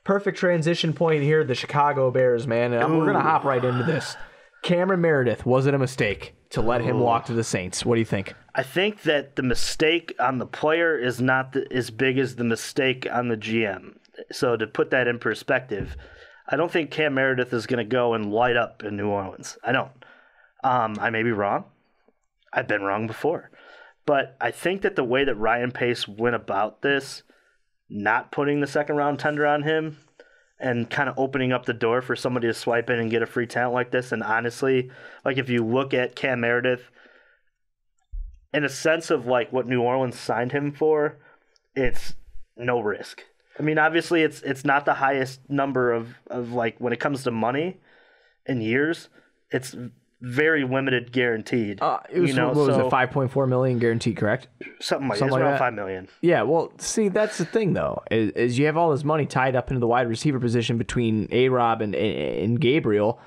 perfect transition point here, the Chicago Bears, man. And we're going to hop right into this. Cameron Meredith, was it a mistake to let him walk to the Saints? What do you think? I think that the mistake on the player is not as big as the mistake on the GM. So to put that in perspective, I don't think Cam Meredith is going to go and light up in New Orleans. I don't. I may be wrong. I've been wrong before. But I think that the way that Ryan Pace went about this, not putting the second-round tender on him and kind of opening up the door for somebody to swipe in and get a free talent like this, and honestly, like if you look at Cam Meredith, in a sense of like what New Orleans signed him for, it's no risk. I mean, obviously, it's not the highest number of like when it comes to money in years. It's very limited guaranteed. It was, what was it, $5.4 million guaranteed, correct? Something like that. Around $5 million. Yeah, well, see, that's the thing, though, is you have all this money tied up into the wide receiver position between A-Rob and Gabriel.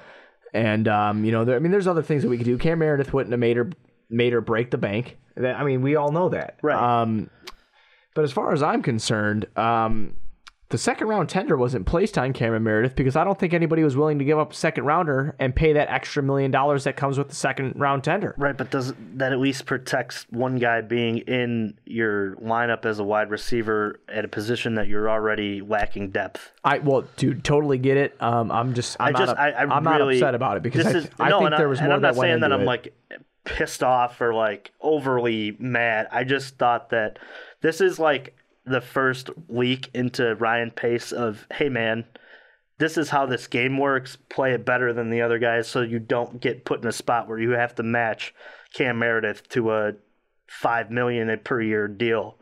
And, there's other things that we could do. Cam Meredith wouldn't have made or break the bank. We all know that. Right. But as far as I'm concerned, the second-round tender wasn't placed on Cameron Meredith because I don't think anybody was willing to give up a second-rounder and pay that extra $1 million that comes with the second-round tender. Right, but does that at least protects one guy being in your lineup as a wide receiver at a position that you're already lacking depth? Dude, totally get it. I'm not upset about it because I think there was more I'm that not went saying into that I'm it. like pissed off or like overly mad. I just thought that this is like the first week into Ryan Pace of, hey man, this is how this game works. Play it better than the other guys so you don't get put in a spot where you have to match Cam Meredith to a $5 million per year deal.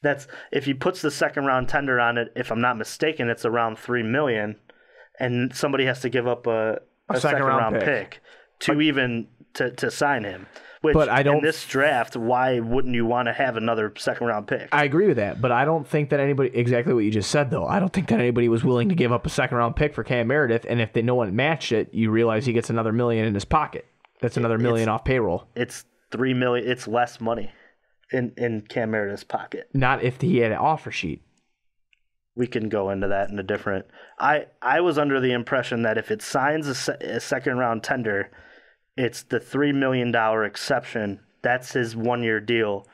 That's if he puts the second round tender on it, if I'm not mistaken, it's around $3 million, and somebody has to give up a second round pick to sign him. Which, but I don't, in this draft, why wouldn't you want to have another second-round pick? I agree with that, but I don't think that anybody, exactly what you just said, though, I don't think that anybody was willing to give up a second-round pick for Cam Meredith, and if no one matched it, you realize he gets another $1 million in his pocket. That's another $1 million off payroll. It's $3 million. It's less money in Cam Meredith's pocket. Not if he had an offer sheet. We can go into that in a different... I was under the impression that if it signs a second-round tender... It's the $3 million exception. That's his one-year deal.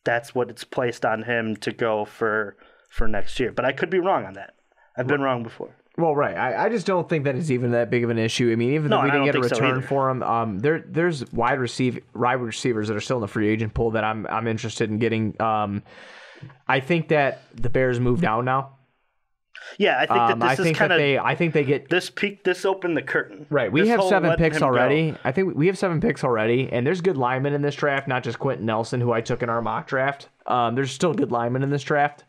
That's what it's placed on him to go for next year. But I could be wrong on that. I've been wrong before. Well, right. I just don't think that it's even that big of an issue. I mean, even though we didn't get a return for him, there's wide receivers that are still in the free agent pool that I'm interested in getting. I think that the Bears move down now. Yeah, I think that this is kind of... I think they get... This opened the curtain. Right, we have 7 picks already. I think we have 7 picks already, and there's good linemen in this draft, not just Quentin Nelson, who I took in our mock draft. There's still good linemen in this draft.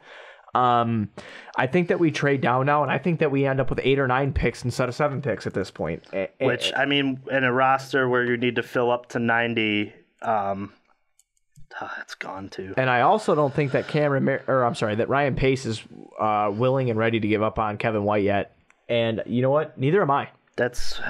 I think that we trade down now, and I think that we end up with 8 or 9 picks instead of 7 picks at this point. Which, I mean, in a roster where you need to fill up to 90... it's gone too. And I also don't think that that Ryan Pace is willing and ready to give up on Kevin White yet. And you know what? Neither am I. That's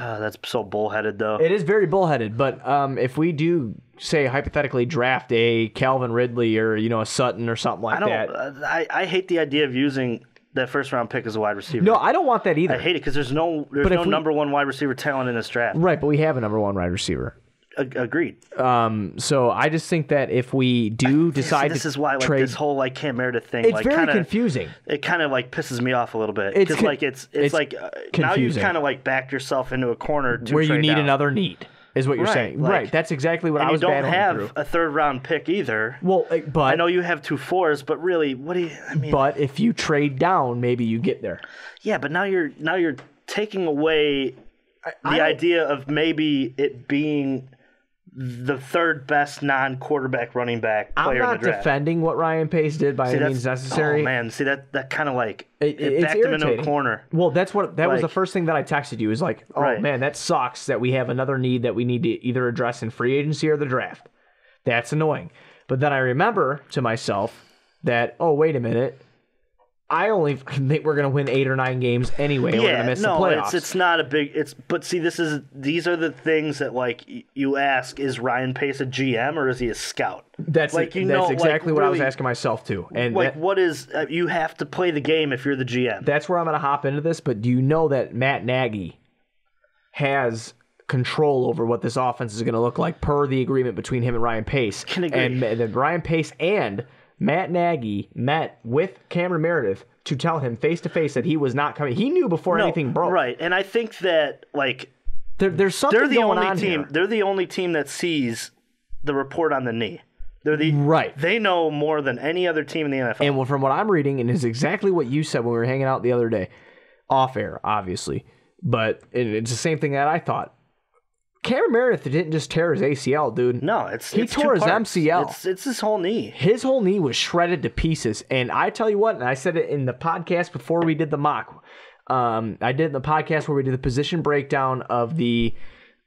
so bullheaded, though. It is very bullheaded. But if we do, say, hypothetically draft a Calvin Ridley or a Sutton or something like that, I hate the idea of using that first round pick as a wide receiver. No, I don't want that either. I hate it because there's no number one wide receiver talent in this draft. Right, but we have a number one wide receiver. Agreed. So I just think that if we do decide this is why trade, this whole Cam Meredith thing, it's very confusing. It kind of pisses me off a little bit because it's like now you've kind of backed yourself into a corner where you need down. Another need. Is what you're saying, right? That's exactly what I was battling through. You don't have a third round pick either. Well, but I know you have 2 4s, but really, what do you? I mean, but if you trade down, maybe you get there. Yeah, but now you're taking away the idea of maybe it being the third best non-quarterback running back player in the draft. I'm not defending what Ryan Pace did by any means necessary. Oh man, see that kind of it backed him into a corner. Well, that was the first thing that I texted you. Is like, man, that sucks that we have another need that we need to either address in free agency or the draft. That's annoying. But then I remember to myself that, oh, wait a minute, I only think we're going to win 8 or 9 games anyway. We're going to miss the playoffs. It's not a big. But see, these are the things that like you ask: is Ryan Pace a GM or is he a scout? That's exactly what I was asking myself too. And what is you have to play the game if you're the GM. That's where I'm going to hop into this. But do you know that Matt Nagy has control over what this offense is going to look like per the agreement between him and Ryan Pace? Can agree. And then Ryan Pace and Matt Nagy met with Cameron Meredith to tell him face-to-face that he was not coming. He knew before anything broke. Right, and I think that, like... There's something going on here. They're the only team that sees the report on the knee. Right. They know more than any other team in the NFL. And from what I'm reading, and is exactly what you said when we were hanging out the other day, off-air, obviously, but it's the same thing that I thought. Cameron Meredith didn't just tear his ACL, dude. No, he tore his MCL. It's his whole knee. His whole knee was shredded to pieces. And I tell you what, and I said it in the podcast before we did the mock. I did it in the podcast where we did the position breakdown of the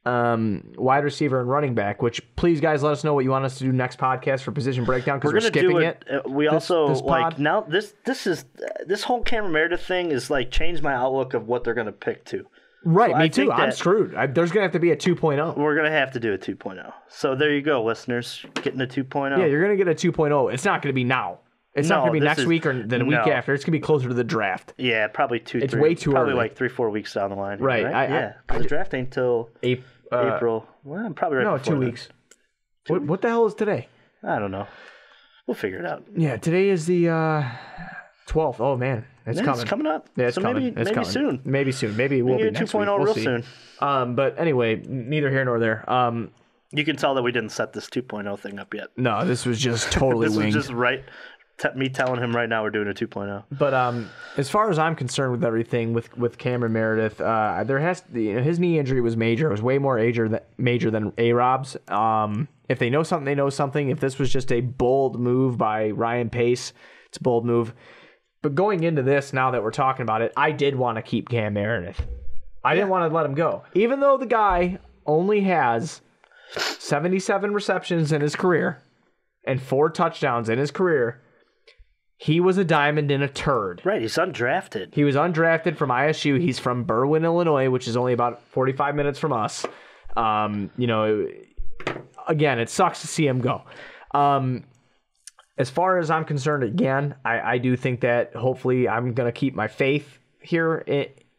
wide receiver and running back. Which please, guys, let us know what you want us to do next podcast for position breakdown because we're skipping it. We also like now this whole Cameron Meredith thing is like changed my outlook of what they're going to pick to. Right, so me too. I'm screwed. There's going to have to be a 2.0. We're going to have to do a 2.0. So there you go, listeners. Getting a 2.0. Yeah, you're going to get a 2.0. It's not going to be now. It's not going to be next week or the week after. It's going to be closer to the draft. Yeah, probably It's way too probably early. like 3-4 weeks down the line. Right. Yeah, the draft ain't till April. Well, I'm probably right No, before 2 weeks. What the hell is today? I don't know. We'll figure it out. Yeah, today is the 12th. Oh, man. It's coming up. Yeah, it's coming. Maybe soon. Maybe soon. Maybe it will be next week. 2.0 We'll real see. soon. But anyway, neither here nor there. You can tell that we didn't set this 2.0 thing up yet. No, this was just totally this winged. was just right. Me telling him right now we're doing a 2.0. But as far as I'm concerned with everything with Cameron Meredith, there has his knee injury was major. It was way more major than A-Rob's. If they know something, they know something. If this was just a bold move by Ryan Pace, it's a bold move. But going into this, now that we're talking about it, I did want to keep Cam Meredith. I didn't want to let him go. Even though the guy only has 77 receptions in his career and 4 touchdowns in his career, he was a diamond in a turd. Right, he's undrafted. He was undrafted from ISU. He's from Berwyn, Illinois, which is only about 45 minutes from us. Again, it sucks to see him go. As far as I'm concerned, again, I do think that hopefully I'm going to keep my faith here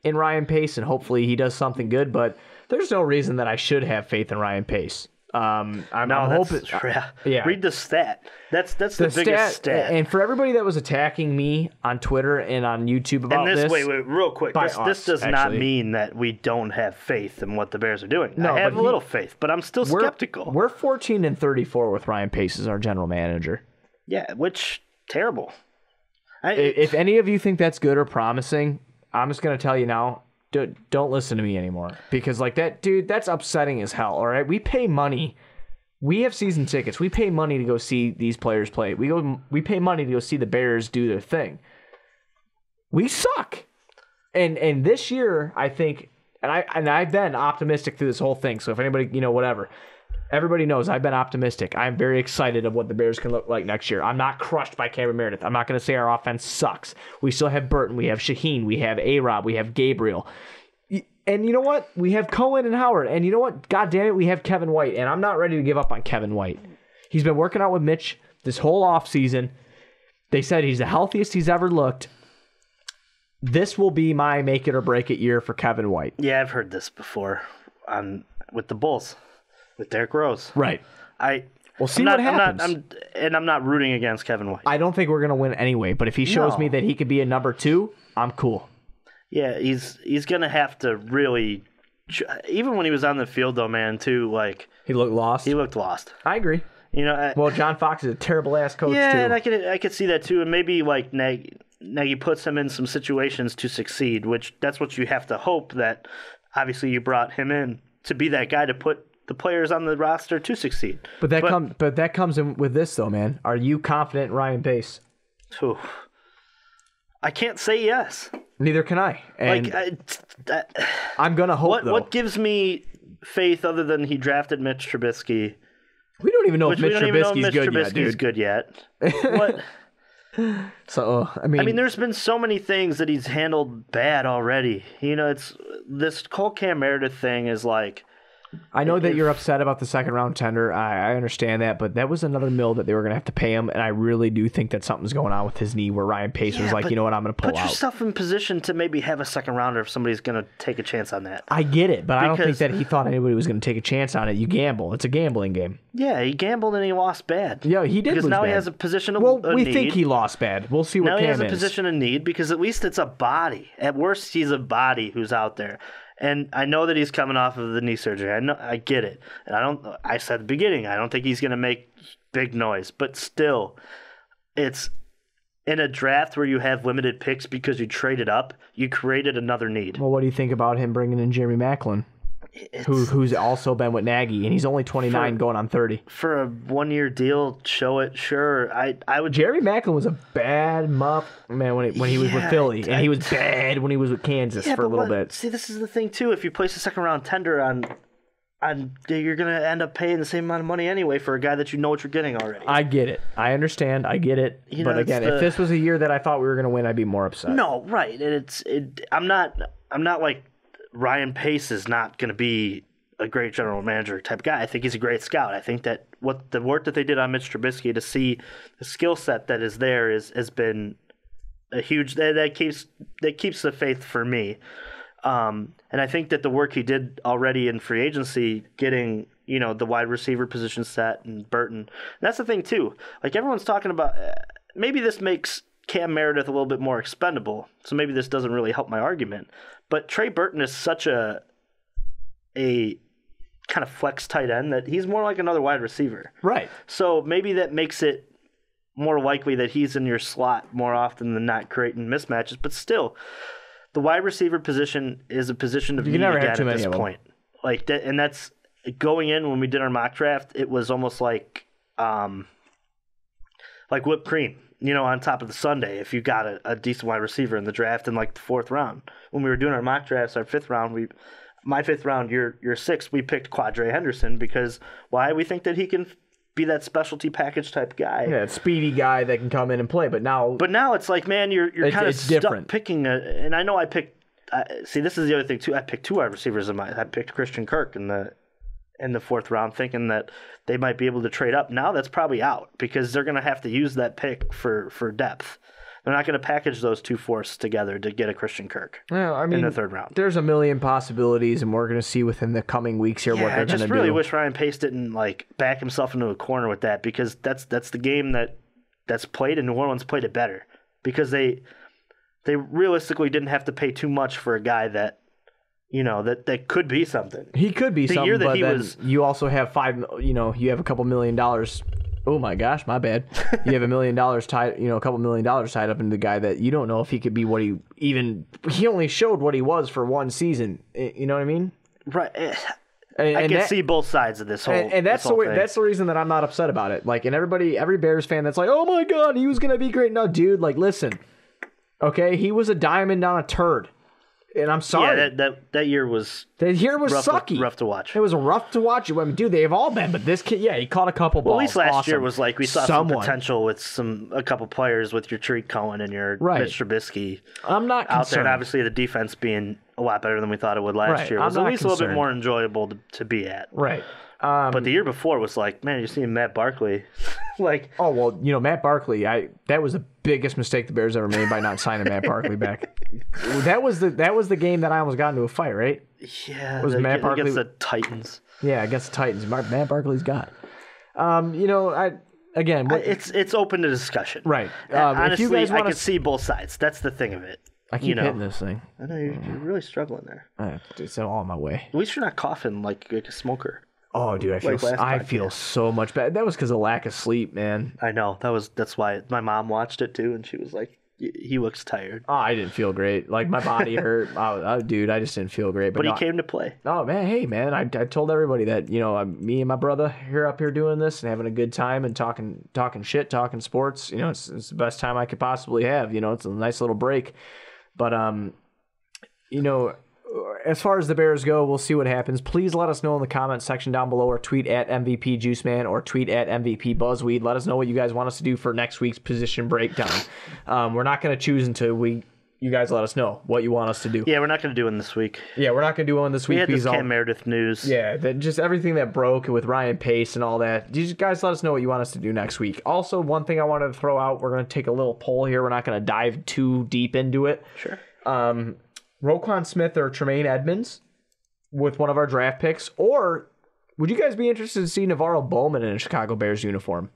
in Ryan Pace, and hopefully he does something good, but there's no reason that I should have faith in Ryan Pace. I'm hoping. Yeah. Read the stat. That's the biggest stat. And for everybody that was attacking me on Twitter and on YouTube about this. Wait, real quick. This does not mean that we don't have faith in what the Bears are doing. No, I have a little faith, but I'm still skeptical. We're 14-34 with Ryan Pace as our general manager. Yeah, which terrible. If any of you think that's good or promising, I'm just going to tell you now, don't listen to me anymore. Because like that, dude, that's upsetting as hell, all right? We pay money. We have season tickets. We pay money to go see these players play. We pay money to go see the Bears do their thing. We suck. And this year, I think, and I've been optimistic through this whole thing. So if anybody, whatever. Everybody knows I've been optimistic. I'm very excited of what the Bears can look like next year. I'm not crushed by Cameron Meredith. I'm not going to say our offense sucks. We still have Burton. We have Shaheen. We have A-Rob. We have Gabriel. And you know what? We have Cohen and Howard. And you know what? God damn it, we have Kevin White. And I'm not ready to give up on Kevin White. He's been working out with Mitch this whole offseason. They said he's the healthiest he's ever looked. This will be my make it or break it year for Kevin White. Yeah, I've heard this before with the Bulls. With Derrick Rose. Right. We'll see what happens. I'm not rooting against Kevin White. I don't think we're going to win anyway, but if he shows me that he could be a number 2, I'm cool. Yeah, he's going to have to really... Even when he was on the field, though, man, too, like... He looked lost? He looked lost. I agree. Well, John Fox is a terrible-ass coach, too. Yeah, and I could see that, too. And maybe, like, Nagy puts him in some situations to succeed, which that's what you have to hope that, obviously, you brought him in to be that guy to put the players on the roster to succeed. But that comes in with this, though, man. Are you confident in Ryan Pace? I can't say yes. Neither can I. And I'm going to hope, though. What gives me faith other than he drafted Mitch Trubisky? We don't even know if Mitch Trubisky's good yet, dude. Good yet. What? So I mean, there's been so many things that he's handled bad already. It's this whole Cam Meredith thing is like. I know that you're upset about the second round tender. I understand that, but that was another $1 million that they were going to have to pay him, and I really do think that something's going on with his knee where Ryan Pace was like, you know what, I'm going to pull out. Put yourself in position to maybe have a second rounder if somebody's going to take a chance on that. I get it, but I don't think that he thought anybody was going to take a chance on it. You gamble. It's a gambling game. Yeah, he gambled and he lost bad. Yeah, he did because lose now bad. He has a position of we need. think he lost bad. We'll see what Cam is. Now he has a is. position of need because at least it's a body. At worst, he's a body who's out there. And I know that he's coming off of the knee surgery. I get it. And I said at the beginning, I don't think he's going to make big noise. But still, it's in a draft where you have limited picks because you traded up, you created another need. Well, what do you think about him bringing in Jeremy Maclin? Who's also been with Nagy, and he's only 29 going on 30. For a 1-year deal, show it, sure. I would. Jerry Maclin was a bad man when he was with Philly, and he was bad when he was with Kansas for a little bit. See, this is the thing, too. If you place a second-round tender on you're going to end up paying the same amount of money anyway for a guy that you know what you're getting already. I get it. I understand. I get it. But again, if this was a year that I thought we were going to win, I'd be more upset. No, right. And I'm not like Ryan Pace is not going to be a great general manager type guy. I think he's a great scout. I think that the work that they did on Mitch Trubisky to see the skill set that is there has been a huge that keeps the faith for me. And I think that the work he did already in free agency, getting the wide receiver position set and Burton. That's the thing too. Like everyone's talking about, maybe this makes Cam Meredith a little bit more expendable. So maybe this doesn't really help my argument. But Trey Burton is such a kind of flex tight end that he's more like another wide receiver. Right. So maybe that makes it more likely that he's in your slot more often than not, creating mismatches. But still, the wide receiver position is a position of need again at this point. Like that, and that's going in when we did our mock draft. It was almost like whipped cream. On top of the sundae, if you got a decent wide receiver in the draft in like the 4th round. When we were doing our mock drafts, our 5th round, my 5th round, your 6th, we picked Quadre Henderson because why? We think that he can be that specialty package type guy. Yeah, speedy guy that can come in and play. But now it's like, man, you're kind of stuck different. Picking and I know I picked. See, this is the other thing too. I picked 2 wide receivers I picked Christian Kirk in the 4th round, thinking that they might be able to trade up. Now that's probably out because they're going to have to use that pick for depth. They're not going to package those 2 forces together to get a Christian Kirk in the 3rd round. There's a million possibilities, and we're going to see within the coming weeks here what they're going to do. I just really wish Ryan Pace didn't back himself into a corner with that because that's the game that's played, and New Orleans played it better because they realistically didn't have to pay too much for a guy that that could be something. He could be something, but then you also have you have a couple $1 million. Oh my gosh, my bad. You have $1 million tied, a couple $1 million tied up into the guy that you don't know if he could be what he only showed what he was for 1 season. You know what I mean? Right. I can see both sides of this whole and that's the reason that I'm not upset about it. And every Bears fan that's like, oh my God, he was gonna be great. No, dude, listen. Okay, he was a diamond on a turd. And I'm sorry. Yeah, that year was sucky. Rough to watch. It was rough to watch. I mean, dude, they've all been, but this kid, he caught a couple balls. At least last year was we saw some potential with a couple players with your Tariq Cohen and your Mitch Trubisky. I'm not concerned. Out there, and obviously the defense being a lot better than we thought it would last year. It was at least a little bit more enjoyable to be at. Right. But the year before was man, you're seeing Matt Barkley. Oh, well, Matt Barkley, that was the biggest mistake the Bears ever made by not signing Matt Barkley back. That was the game that I almost got into a fight, right? Yeah. Was Matt Barkley against the Titans? Yeah, against the Titans. Matt Barkley's got. It's open to discussion. Right. Honestly, if you guys I could see both sides. That's the thing of it. I keep hitting this thing. I know you're really struggling there. It's all on my way. At least you're not coughing like a smoker. Oh, dude, I feel so much better. That was because of lack of sleep, man. I know. That's why my mom watched it too, and she was like, "He looks tired." Oh, I didn't feel great. My body hurt. Dude, I just didn't feel great. But he came to play. Oh man, hey man, I told everybody that me and my brother up here doing this and having a good time and talking shit, talking sports. It's the best time I could possibly have. It's a nice little break. But as far as the Bears go, we'll see what happens. Please let us know in the comments section down below, or tweet at MVP Juiceman or tweet at MVP Buzzweed. Let us know what you guys want us to do for next week's position breakdown. We're not going to choose until you guys let us know what you want us to do. Yeah, we're not going to do one this week. Yeah, we're not going to do one this week. We had this Cam Meredith news. Yeah, just everything that broke with Ryan Pace and all that. You guys let us know what you want us to do next week. Also, one thing I wanted to throw out, we're going to take a little poll here. We're not going to dive too deep into it. Sure. Roquan Smith or Tremaine Edmonds with one of our draft picks, or would you guys be interested to see Navarro Bowman in a Chicago Bears uniform?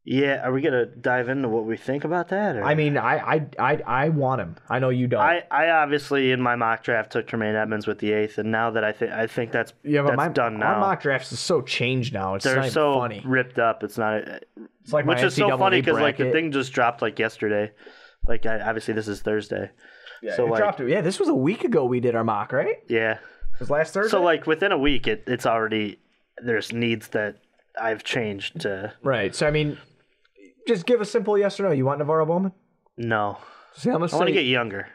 Yeah, are we gonna dive into what we think about that? Or? I mean, I want him. I know you don't. I obviously in my mock draft took Tremaine Edmonds with the 8th, and now that I think that's done now. Our mock drafts is so changed now. They're not so funny. Ripped up. It's not. It's like which is so funny because like the thing just dropped like yesterday. Like obviously this is Thursday. Yeah, so dropped it. Yeah, this was a week ago we did our mock, right? Yeah, it was last Thursday. So like within a week, it's already there's needs that I've changed to. Right. So I mean. Just give a simple yes or no. You want Navarro Bowman? No. See, I want to get younger.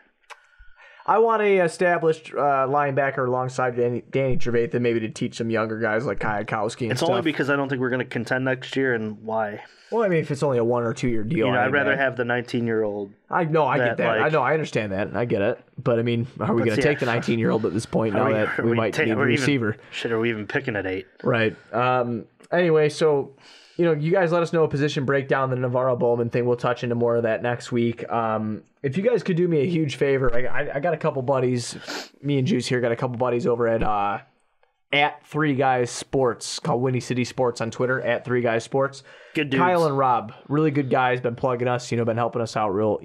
I want a established linebacker alongside Danny Trevathan, maybe to teach some younger guys like Kwiatkowski and It's stuff. only because I don't think we're going to contend next year, and why? Well, I mean, if it's only a 1 or 2 year deal, I'd rather have the 19-year-old. I get that. I understand that. I get it. But I mean, are we going to take the 19-year-old at this point now that we might need a receiver? Are we even picking at 8? Right. Anyway, so. You guys let us know a position breakdown, the Navarro Bowman thing. We'll touch into more of that next week. If you guys could do me a huge favor, I got a couple buddies, me and Juice here got a couple buddies over at 3 Guys Sports, called Windy City Sports on Twitter, at 3 Guys Sports. Good dudes. Kyle and Rob, really good guys, been plugging us, been helping us out real,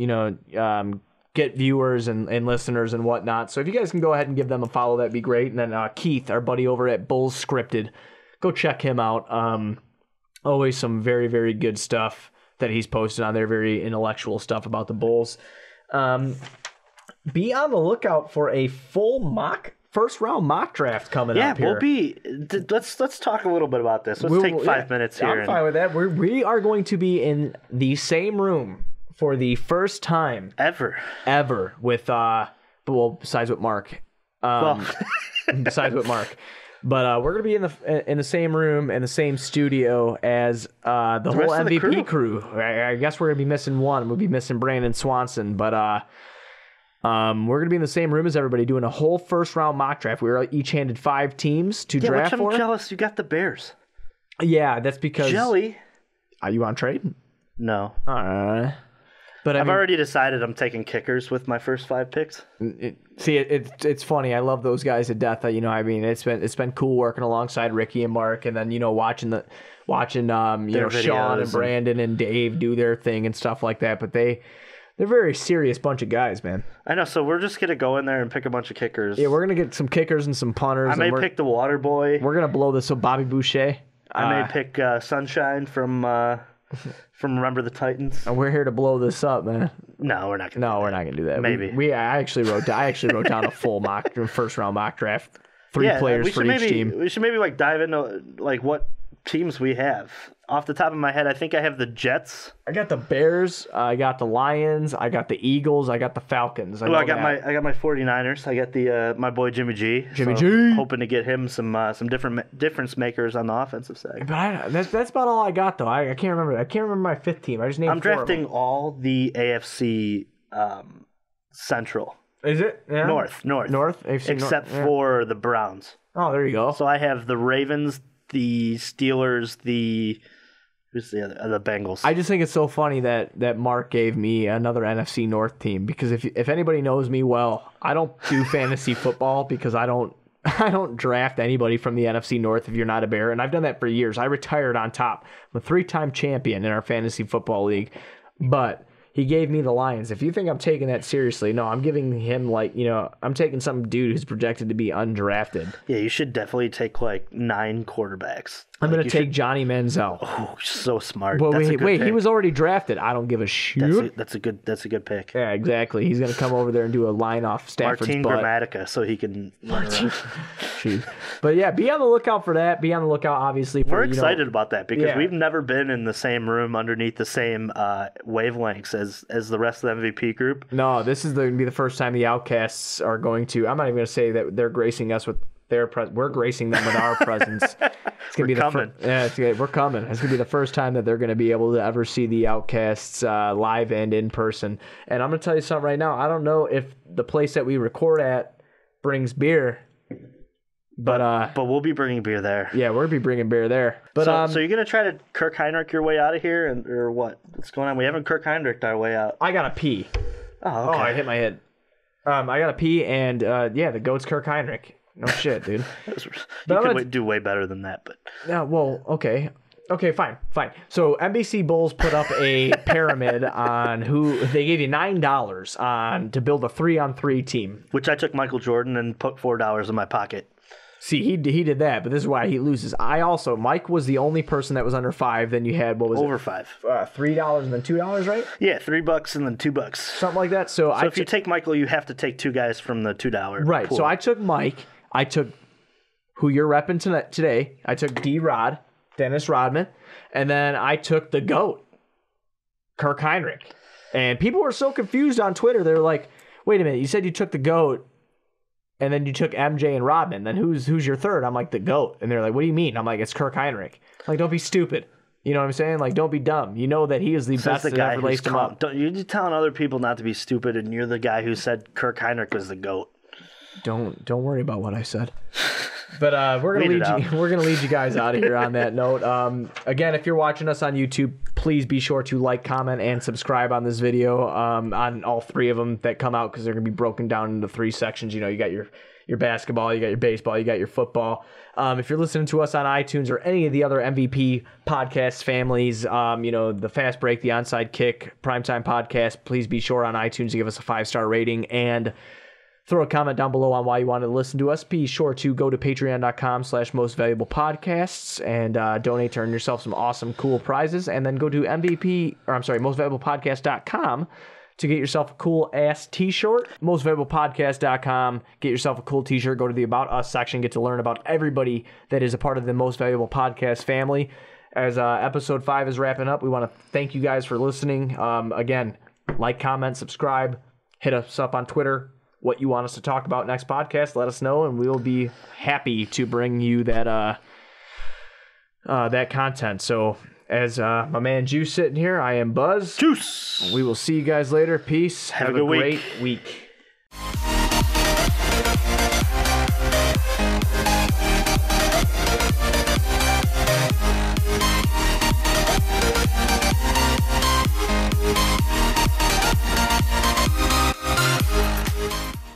get viewers and listeners and whatnot. So if you guys can go ahead and give them a follow, that'd be great. And then Keith, our buddy over at Bulls Scripted, go check him out. Always some very, very good stuff that he's posted on there, very intellectual stuff about the Bulls. Be on the lookout for a full first round mock draft coming up here. Let's talk a little bit about this. Let's take 5 minutes here. I'm fine with that. We are going to be in the same room for the first time ever with besides with Mark. Besides with Mark. But we're gonna be in the same room and the same studio as the whole MVP crew. I guess we're gonna be missing one. We'll be missing Brandon Swanson, but we're gonna be in the same room as everybody doing a whole first round mock draft. We were each handed 5 teams to draft for. I'm jealous. You got the Bears. Yeah, that's because Jelly. Are you on trade? No. But I've already decided I'm taking kickers with my first 5 picks. It's funny. I love those guys to death. It's been cool working alongside Ricky and Mark, and then watching Sean and Brandon and Dave do their thing and stuff like that. But they're a very serious bunch of guys, man. I know. So we're just gonna go in there and pick a bunch of kickers. Yeah, we're gonna get some kickers and some punters. I may pick the Water Boy. We're gonna blow this. So Bobby Boucher. I may pick Sunshine from Remember the Titans. And we're here to blow this up, man. No, we're not gonna. No, we're not gonna do that. Maybe. I actually wrote down a full first round mock draft. 3 players for each team. We should maybe dive into what teams we have. Off the top of my head, I think I have the Jets. I got the Bears. I got the Lions. I got the Eagles. I got the Falcons. I got my 49ers. I got the my boy Jimmy G. Hoping to get him some difference makers on the offensive side. But that's about all I got though. I can't remember. I can't remember my 5th team. I just named. I'm drafting all the AFC Central. Is it? Yeah. North. AFC except for the Browns. Oh, there you go. So I have the Ravens, the Steelers, who's the other? The Bengals. I just think it's so funny that Mark gave me another NFC North team, because if anybody knows me well, I don't do fantasy football because I don't draft anybody from the NFC North if you're not a Bear, and I've done that for years. I retired on top. I'm a 3-time champion in our fantasy football league, but he gave me the Lions. If you think I'm taking that seriously, no, I'm giving him I'm taking some dude who's projected to be undrafted. Yeah, you should definitely take 9 quarterbacks. I'm going to take Johnny Manziel. Oh, so smart. Well, wait, he was already drafted. I don't give a shit. That's a good pick. Yeah, exactly. He's going to come over there and do a line off Stafford's Martin butt. Gramatica, so he can run around. Jeez. But yeah, be on the lookout for that. Be on the lookout, obviously. For, We're excited about that because Yeah. we've never been in the same room underneath the same wavelengths as the rest of the MVP group. No, this is going to be the first time the Outcasts are going to. I'm not even going to say that they're gracing us with their presence. We're gracing them with our presence. It's going to be coming. We're coming. It's going to be the first time that they're going to be able to ever see the Outcasts live and in person. And I'm going to tell you something right now. I don't know if the place that we record at brings beer. But we'll be bringing beer there. Yeah, we'll be bringing beer there. But so you're gonna try to Kirk Heinrich your way out of here, or what? What's going on? We haven't Kirk Heinrich our way out. I gotta pee. Oh, okay. Oh, I hit my head. I gotta pee, and yeah, the goat's Kirk Heinrich. No shit, dude. You could do way better than that, but yeah. Well, okay. Okay, fine. So NBC Bulls put up a pyramid on who they gave you $9 on to build a 3-on-3 team. Which I took Michael Jordan and put $4 in my pocket. See, he did that, but this is why he loses. Mike was the only person that was under 5. Then you had, what was over it? $5. $3 and then $2, right? Yeah, $3 and then $2. Something like that. So if you take Michael, you have to take 2 guys from the $2 Right. pool. So I took Mike. I took who you're repping today. I took D-Rod, Dennis Rodman, and then I took the GOAT, Kirk Heinrich. And people were so confused on Twitter. They were like, wait a minute, you said you took the GOAT, and then you took MJ and Rodman. Then who's your third? I'm like, the GOAT. And they're like, what do you mean? I'm like, it's Kirk Heinrich. I'm like, don't be stupid. You know what I'm saying? Like, don't be dumb. You know that he is the best that ever laced him up. You're just telling other people not to be stupid, and you're the guy who said Kirk Heinrich was the GOAT. Don't worry about what I said. But we're gonna lead you guys out of here on that note. Again, if you're watching us on YouTube, please be sure to like, comment, and subscribe on this video. On all 3 of them that come out, because they're gonna be broken down into 3 sections. You know, you got your basketball, you got your baseball, you got your football. If you're listening to us on iTunes or any of the other MVP podcast families, you know, the Fast Break, the Onside Kick, Primetime Podcast, please be sure on iTunes to give us a 5-star rating and throw a comment down below on why you wanted to listen to us. Be sure to go to patreon.com/mostvaluablepodcasts and donate to earn yourself some awesome, cool prizes. And then go to mostvaluablepodcast.com to get yourself a cool-ass t-shirt. Mostvaluablepodcast.com. Get yourself a cool t-shirt. Go to the About Us section. Get to learn about everybody that is a part of the Most Valuable Podcast family. As episode 5 is wrapping up, we want to thank you guys for listening. Again, like, comment, subscribe. Hit us up on Twitter. What you want us to talk about next podcast, let us know, and we will be happy to bring you that that content. So, as my man Juice sitting here, I am Buzz. Juice! We will see you guys later. Peace. Have a good great week.